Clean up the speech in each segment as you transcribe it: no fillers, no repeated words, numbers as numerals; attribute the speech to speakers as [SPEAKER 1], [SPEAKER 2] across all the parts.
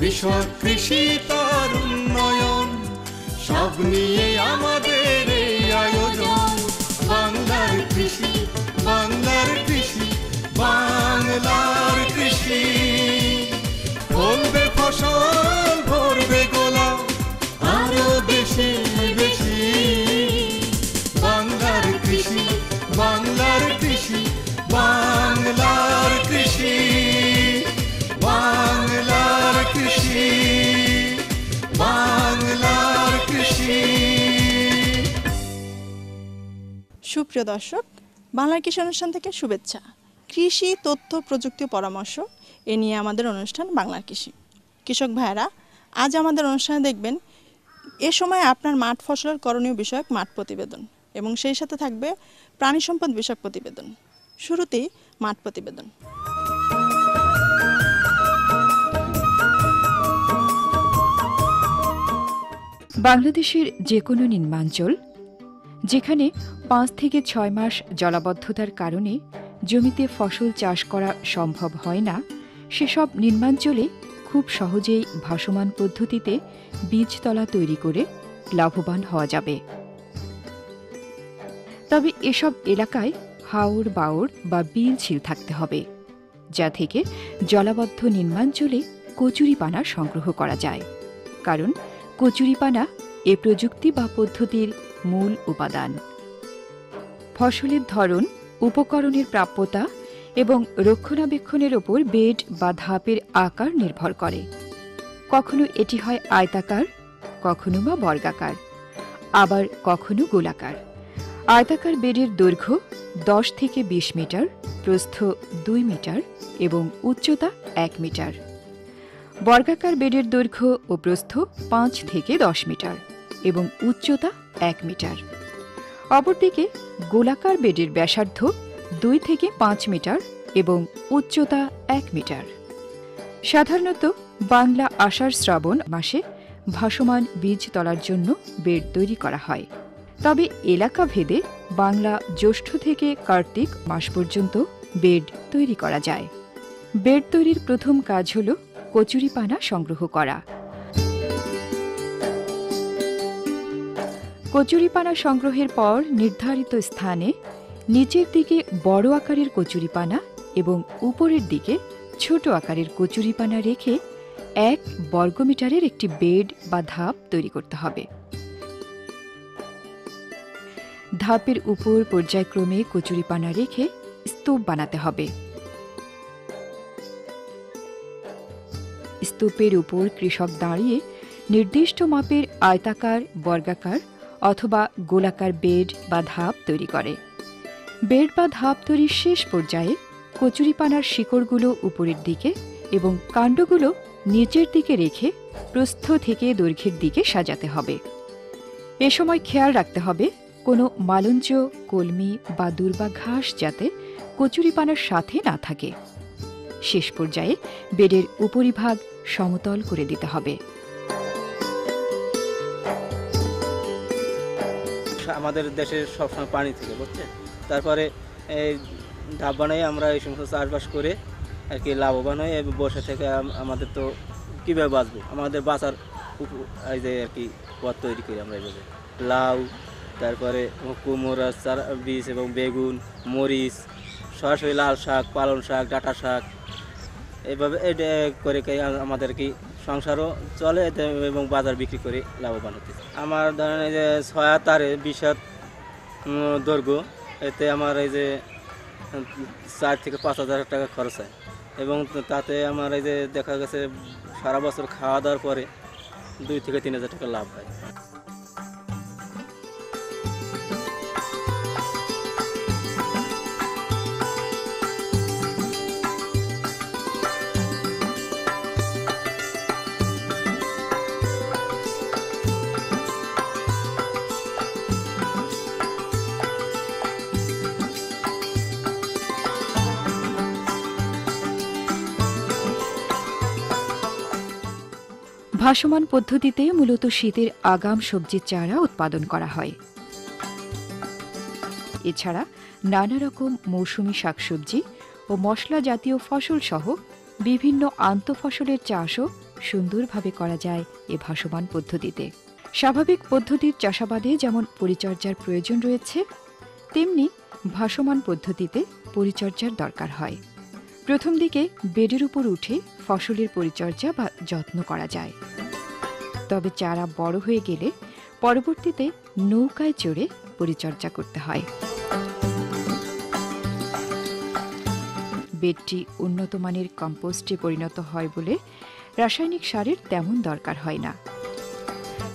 [SPEAKER 1] কৃষক কৃষি তার উন্নয়ন, সব নিয়ে আমাদের এই আয়োজন। বাংলার কৃষি, বাংলার কৃষি, বাংলার কৃষি। ফলবে ফসল, ভরবে গোলা, আরো বেশি বেশি। বাংলার কৃষি, বাংলার কৃষি, বাংলার কৃষি, বাংলার কৃষি, বাংলার কৃষি।
[SPEAKER 2] সুপ্রিয় দর্শক, বাংলার কৃষি অনুষ্ঠান থেকে শুভেচ্ছা। কৃষি তথ্য প্রযুক্তি পরামর্শ এ নিয়ে আমাদের অনুষ্ঠান বাংলার কৃষি। কৃষক ভাইয়েরা, আজ আমাদের অনুষ্ঠানে দেখবেন এ সময় আপনার মাঠ ফসলের করণীয় বিষয়ক মাঠ প্রতিবেদন এবং সেই সাথে থাকবে প্রাণী সম্পদ বিষয়ক প্রতিবেদন। শুরুতেই মাঠ প্রতিবেদন।
[SPEAKER 3] বাংলাদেশের যে কোনো নিম্নাঞ্চল যেখানে 5 থেকে 6 মাস জলাবদ্ধতার কারণে জমিতে ফসল চাষ করা সম্ভব হয় না, সেসব নিম্নাঞ্চলে খুব সহজেই ভাসমান পদ্ধতিতে বীজতলা তৈরি করে লাভবান হওয়া যাবে। তবে এসব এলাকায় হাওর বাওর বা বিল ঝিল থাকতে হবে, যা থেকে জলাবদ্ধ নিম্নাঞ্চলে কচুরিপানা সংগ্রহ করা যায়। কারণ কচুরিপানা এ প্রযুক্তি বা পদ্ধতির মূল উপাদান। ফসলের ধরন, উপকরণের প্রাপ্যতা এবং রক্ষণাবেক্ষণের ওপর বেড বা ধাপের আকার নির্ভর করে। কখনো এটি হয় আয়তাকার, কখনো বা বর্গাকার, আবার কখনো গোলাকার। আয়তাকার বেডের দৈর্ঘ্য 10 থেকে 20 মিটার, প্রস্থ 2 মিটার এবং উচ্চতা 1 মিটার। বর্গাকার বেডের দৈর্ঘ্য ও প্রস্থ 5 থেকে 10 মিটার এবং উচ্চতা 1 মিটার। অপরদিকে গোলাকার বেডের ব্যাসার্ধ 2 থেকে 5 মিটার এবং উচ্চতা 1 মিটার। সাধারণত বাংলা আষাঢ় শ্রাবণ মাসে ভাসমান বীজ তলার জন্য বেড তৈরি করা হয়। তবে এলাকা ভেদে বাংলা জ্যৈষ্ঠ থেকে কার্তিক মাস পর্যন্ত বেড তৈরি করা যায়। বেড তৈরির প্রথম কাজ হল কচুরিপানা সংগ্রহ করা। কচুরিপানা সংগ্রহের পর নির্ধারিত স্থানে নিচের দিকে বড় আকারের কচুরিপানা এবং উপরের দিকে ছোট আকারের কচুরিপানা রেখে 1 বর্গমিটারের একটি বেড বা ধাপ তৈরি করতে হবে। ধাপের উপর পর্যায়ক্রমে কচুরিপানা রেখে স্তূপ বানাতে হবে। স্তূপের উপর কৃষক দাঁড়িয়ে নির্দিষ্ট মাপের আয়তাকার, বর্গাকার অথবা গোলাকার বেড বা ধাপ তৈরি করে। বেড বা ধাপ তৈরির শেষ পর্যায়ে কচুরিপানার শিকড়গুলো উপরের দিকে এবং কাণ্ডগুলো নিচের দিকে রেখে প্রস্থ থেকে দৈর্ঘ্যের দিকে সাজাতে হবে। এ সময় খেয়াল রাখতে হবে কোনো মালঞ্চ, কলমি বা দুর্বা ঘাস যাতে কচুরিপানার সাথে না থাকে। শেষ পর্যায়ে বেডের উপরিভাগ সমতল করে দিতে হবে।
[SPEAKER 4] আমাদের দেশের সবসময় পানি থেকে, বুঝছেন, তারপরে এই ধাপ বানাই আমরা এই সমস্ত চাষবাস করে আর কি লাভবান হই। বসে থেকে আমাদের তো কীভাবে বাঁচবো, আমাদের বাঁচার এই যে আর কি পথ তৈরি করি আমরা এইভাবে। লাউ, তারপরে কুমড়া চারা বীজ এবং বেগুন, মরিচ, সরাসরি লাল শাক, পালং শাক, ডাঁটা শাক, এইভাবে এটা করে আমাদের কি সংসারও চলে এবং বাজার বিক্রি করে লাভবান হতে। আমার ধরেন এই যে 6 তারে 20 হাত দৈর্ঘ্য, এতে আমার এই যে 4 থেকে 5 হাজার টাকা খরচ হয় এবং তাতে আমার এই যে দেখা গেছে সারা বছর খাওয়া দাওয়ার পরে 2 থেকে 3 হাজার টাকা লাভ হয়।
[SPEAKER 3] ভাসমান পদ্ধতিতে মূলত শীতের আগাম সবজির চারা উৎপাদন করা হয়। এছাড়া নানা রকম মৌসুমী শাকসবজি ও মশলা জাতীয় ফসল সহ বিভিন্ন আন্তঃফসলের চাষও সুন্দরভাবে করা যায় এ ভাসমান পদ্ধতিতে। স্বাভাবিক পদ্ধতির চাষাবাদে যেমন পরিচর্যার প্রয়োজন রয়েছে, তেমনি ভাসমান পদ্ধতিতে পরিচর্যার দরকার হয়। প্রথম দিকে বেডের উপর উঠে ফসলের পরিচর্যা বা যত্ন করা যায়, তবে চারা বড় হয়ে গেলে পরবর্তীতে নৌকায় চড়ে পরিচর্যা করতে হয়। বেডটি উন্নত মানের কম্পোস্টে পরিণত হয় বলে রাসায়নিক সারের তেমন দরকার হয় না,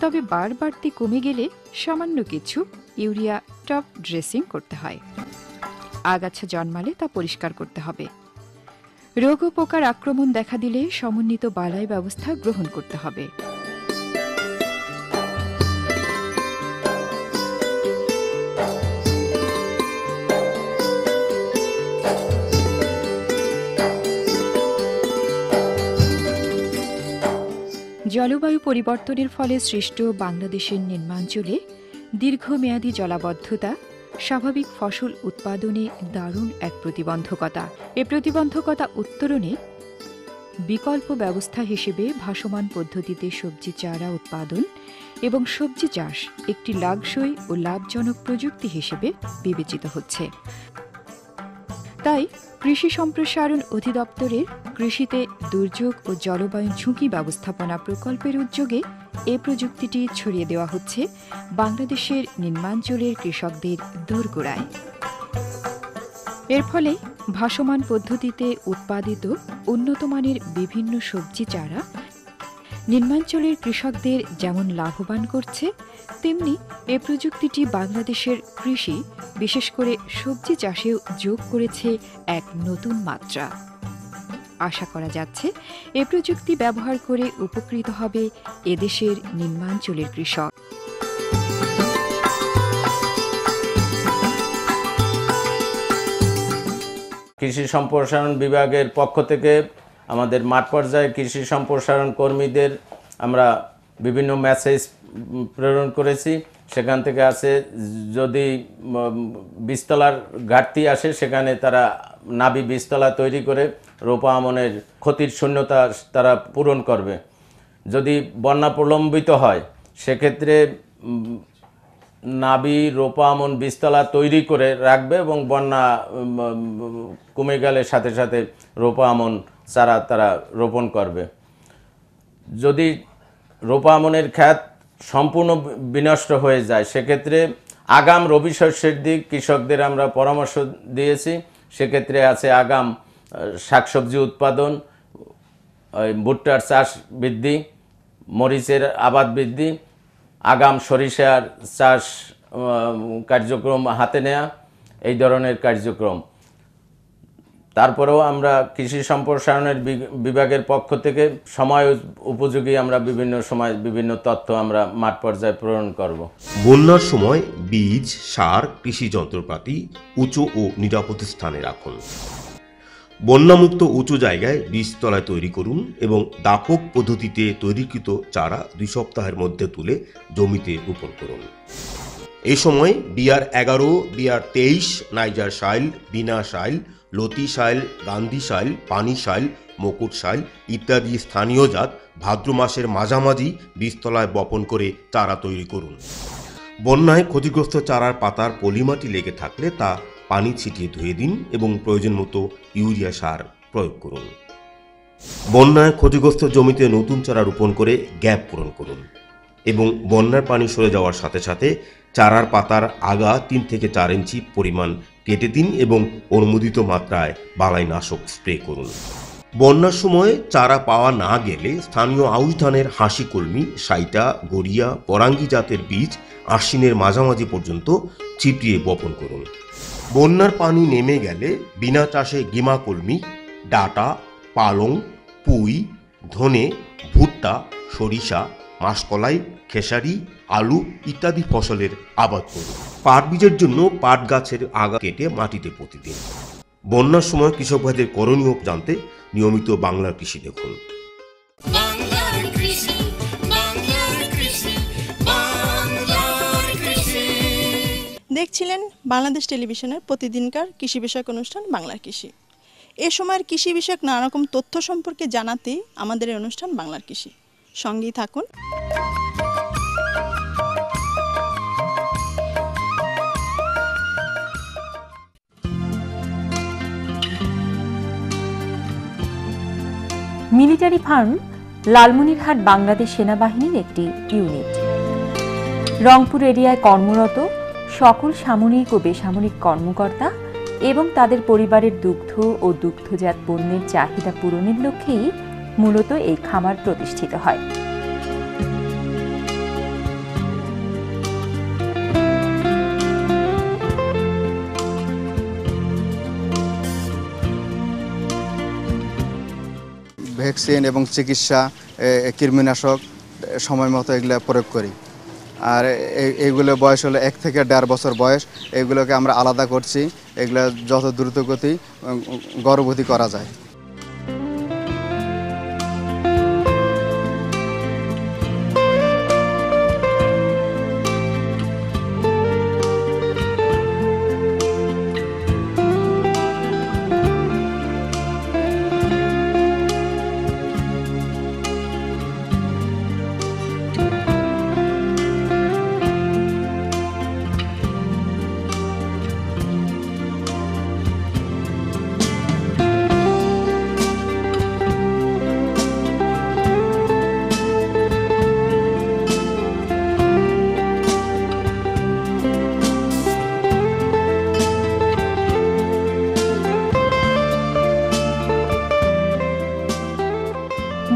[SPEAKER 3] তবে বাড়তি কমে গেলে সামান্য কিছু ইউরিয়া টপ ড্রেসিং করতে হয়। আগাছা জন্মালে তা পরিষ্কার করতে হবে। রোগ ও পোকার আক্রমণ দেখা দিলে সমন্বিত বালাই ব্যবস্থা গ্রহণ করতে হবে। জলবায়ু পরিবর্তনের ফলে সৃষ্ট বাংলাদেশের নিম্নাঞ্চলে দীর্ঘমেয়াদী জলাবদ্ধতা স্বাভাবিক ফসল উৎপাদনে দারুণ এক প্রতিবন্ধকতা। এ প্রতিবন্ধকতা উত্তরণে বিকল্প ব্যবস্থা হিসেবে ভাসমান পদ্ধতিতে সবজি চারা উৎপাদন এবং সবজি চাষ একটি লাভসই ও লাভজনক প্রযুক্তি হিসেবে বিবেচিত হচ্ছে। তাই কৃষি সম্প্রসারণ অধিদপ্তরের কৃষিতে দুর্যোগ ও জলবায়ু ঝুঁকি ব্যবস্থাপনা প্রকল্পের উদ্যোগে এ প্রযুক্তিটি ছড়িয়ে দেওয়া হচ্ছে বাংলাদেশের নিম্নাঞ্চলের কৃষকদের দোরগোড়ায়। এর ফলে ভাসমান পদ্ধতিতে উৎপাদিত উন্নতমানের বিভিন্ন সবজি চারা নিম্নাঞ্চলের কৃষকদের যেমন লাভবান করছে, তেমনি এ প্রযুক্তিটি বাংলাদেশের কৃষি, বিশেষ করে সবজি চাষেও যোগ করেছে এক নতুন মাত্রা। আশা করা যাচ্ছে এ প্রযুক্তি ব্যবহার করে উপকৃত হবে এদেশের নিম্নাঞ্চলের কৃষক।
[SPEAKER 5] কৃষি সম্প্রসারণ বিভাগের পক্ষ থেকে আমাদের মাঠ পর্যায়ে কৃষি সম্প্রসারণ কর্মীদের আমরা বিভিন্ন মেসেজ প্রেরণ করেছি। সেখান থেকে আছে যদি বীজতলার ঘাটতি আসে সেখানে তারা নাবি বীজতলা তৈরি করে রোপা আমনের ক্ষতির শূন্যতা তারা পূরণ করবে। যদি বন্যা প্রলম্বিত হয় সেক্ষেত্রে নাবি রোপা আমন বীজতলা তৈরি করে রাখবে এবং বন্যা কমে গেলে সাথে সাথে রোপা আমন চারা তারা রোপণ করবে। যদি রোপা আমনের ক্ষেত সম্পূর্ণ বিনষ্ট হয়ে যায় সেক্ষেত্রে আগাম রবি শস্যের দিক কৃষকদের আমরা পরামর্শ দিয়েছি। সেক্ষেত্রে আছে আগাম শাকসবজি উৎপাদন, ভুট্টার চাষ বৃদ্ধি, মরিচের আবাদ বৃদ্ধি, আগাম সরিষার চাষ কার্যক্রম হাতে নেওয়া, এই ধরনের কার্যক্রম। তারপরেও আমরা কৃষি সম্প্রসারণের বিভাগের পক্ষ থেকে সময় উপযোগী আমরা বিভিন্ন সময় বিভিন্ন তথ্য আমরা মাঠ পর্যায়ে প্রেরণ করব।
[SPEAKER 6] বন্যার সময় বীজ, সার, কৃষি যন্ত্রপাতি উঁচু ও নিরাপদ স্থানে রাখুন। বন্যামুক্ত উঁচু জায়গায় বীজতলায় তৈরি করুন এবং দাপক পদ্ধতিতে তৈরিকৃত চারা 2 সপ্তাহের মধ্যে তুলে জমিতে রোপণ করুন। এই সময় BR11, BR23, নাইজার শাইল, বিনা শাইল, লতি শাইল, গান্ধী শাইল, পানি শাইল, মুকুট শাইল ইত্যাদি স্থানীয় জাত ভাদ্র মাসের মাঝামাঝি বীজতলায় বপন করে চারা তৈরি করুন। বন্যায় ক্ষতিগ্রস্ত চারার পাতার পলিমাটি লেগে থাকলে তা পানি ছিটিয়ে ধুয়ে দিন এবং প্রয়োজন মতো ইউরিয়া সার প্রয়োগ করুন। বন্যায় ক্ষতিগ্রস্ত জমিতে নতুন চারা রোপণ করে গ্যাপ পূরণ করুন এবং বন্যার পানি সরে যাওয়ার সাথে সাথে চারার পাতার আগা 3 থেকে 4 ইঞ্চি পরিমাণ কেটে দিন এবং অনুমোদিত মাত্রায় বালাইনাশক স্প্রে করুন। বন্যার সময় চারা পাওয়া না গেলে স্থানীয় আউশ ধানের হাসি কলমি, সাইটা, গড়িয়া, পরাঙ্গি জাতের বীজ আশ্বিনের মাঝামাঝি পর্যন্ত ছিটিয়ে বপন করুন। বন্যার পানি নেমে গেলে বিনা চাষে গিমা কলমি, ডাটা, পালং, পুঁই, ধনে, ভুট্টা, সরিষা, মাসকলাই, খেসারি, আলু ইত্যাদি ফসলের আবাদ করুন। পাট বীজের জন্য পাট গাছের আগা কেটে মাটিতে পুঁতে দিন। বন্যার সময় কৃষক ভাইদের করণীয় জানতে নিয়মিত বাংলার কৃষি দেখুন।
[SPEAKER 2] দেখছিলেন বাংলাদেশ টেলিভিশনের প্রতিদিনকার কৃষি বিষয়ক অনুষ্ঠান বাংলার কৃষি। এ সময়ের কৃষি বিষয়ক নানা রকম তথ্য সম্পর্কে জানাতেই আমাদের এই অনুষ্ঠান বাংলার কৃষি। সঙ্গেই থাকুন।
[SPEAKER 7] মিলিটারি ফার্ম লালমনিরহাট বাংলাদেশ সেনাবাহিনীর একটি ইউনিট। রংপুর এরিয়ায় কর্মরত সকল সামরিক ও বেসামরিক কর্মকর্তা এবং তাদের পরিবারের দুগ্ধ ও দুগ্ধজাত পণ্যের চাহিদা পূরণের লক্ষ্যেই মূলত এই খামার প্রতিষ্ঠিত হয়।
[SPEAKER 8] ভ্যাকসিন এবং চিকিৎসা, কৃমিনাশক সময় মতো এগুলো প্রয়োগ করি। আর এইগুলো বয়স হলো 1 থেকে 1.5 বছর বয়স। এগুলোকে আমরা আলাদা করছি, এগুলো যত দ্রুতগতি গর্ভবতী করা যায়।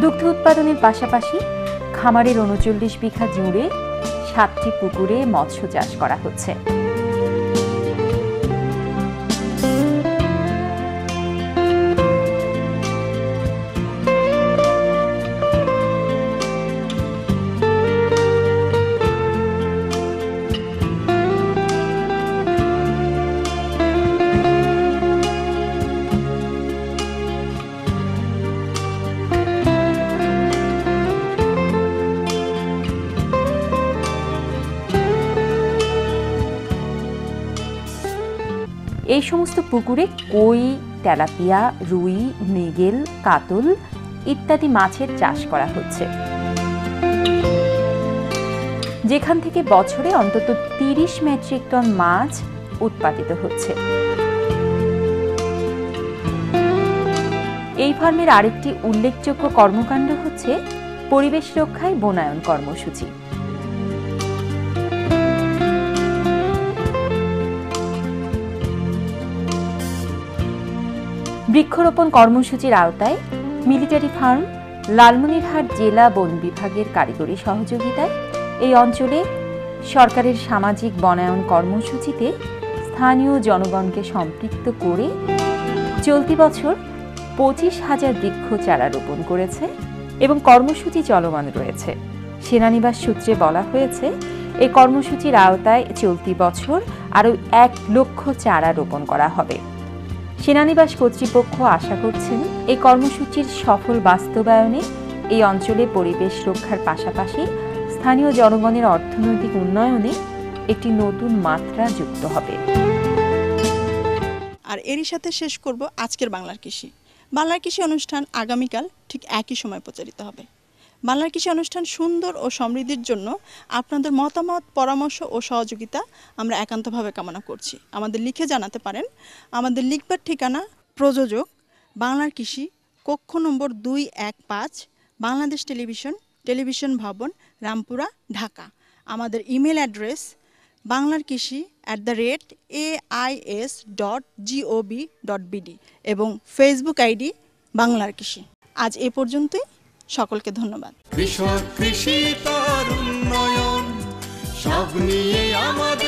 [SPEAKER 7] দুগ্ধ উৎপাদনের পাশাপাশি খামারের 39 বিঘা জুড়ে 7টি পুকুরে মৎস্য চাষ করা হচ্ছে। এই সমস্ত পুকুরে কই, তেলাপিয়া, রুই, মৃগেল, কাতল ইত্যাদি মাছের চাষ করা হচ্ছে, যেখান থেকে বছরে অন্তত 30 মেট্রিক টন মাছ উৎপাদিত হচ্ছে। এই ফার্মের আরেকটি উল্লেখযোগ্য কর্মকাণ্ড হচ্ছে পরিবেশ রক্ষায় বনায়ন কর্মসূচি। বৃক্ষরোপণ কর্মসূচির আওতায় মিলিটারি ফার্ম লালমনিরহাট জেলা বন বিভাগের কারিগরি সহযোগিতায় এই অঞ্চলে সরকারের সামাজিক বনায়ন কর্মসূচিতে স্থানীয় জনগণকে সম্পৃক্ত করে চলতি বছর 25,000 বৃক্ষ চারা রোপণ করেছে এবং কর্মসূচি চলমান রয়েছে। সেনানিবাস সূত্রে বলা হয়েছে, এই কর্মসূচির আওতায় চলতি বছর আরও 1 লক্ষ চারা রোপণ করা হবে। সেনানিবাস কর্তৃপক্ষ আশা করছেন এই কর্মসূচির সফল বাস্তবায়নে এই অঞ্চলে পরিবেশ রক্ষার পাশাপাশি স্থানীয় জনগণের অর্থনৈতিক উন্নয়নে একটি নতুন মাত্রা যুক্ত হবে।
[SPEAKER 2] আর এরই সাথে শেষ করব আজকের বাংলার কৃষি। বাংলার কৃষি অনুষ্ঠান আগামীকাল ঠিক একই সময় প্রচারিত হবে। বাংলার কৃষি অনুষ্ঠান সুন্দর ও সমৃদ্ধির জন্য আপনাদের মতামত, পরামর্শ ও সহযোগিতা আমরা একান্তভাবে কামনা করছি। আমাদের লিখে জানাতে পারেন। আমাদের লিখবার ঠিকানা প্রযোজক বাংলার কৃষি, কক্ষ নম্বর 215, বাংলাদেশ টেলিভিশন ভবন, রামপুরা, ঢাকা। আমাদের ইমেল অ্যাড্রেস banglarkishi@ais.gov.bd এবং ফেসবুক আইডি বাংলার কৃষি। আজ এ পর্যন্তই। সকলকে ধন্যবাদ।
[SPEAKER 1] কৃষক, কৃষি তার উন্নয়ন, সব নিয়ে আমাদের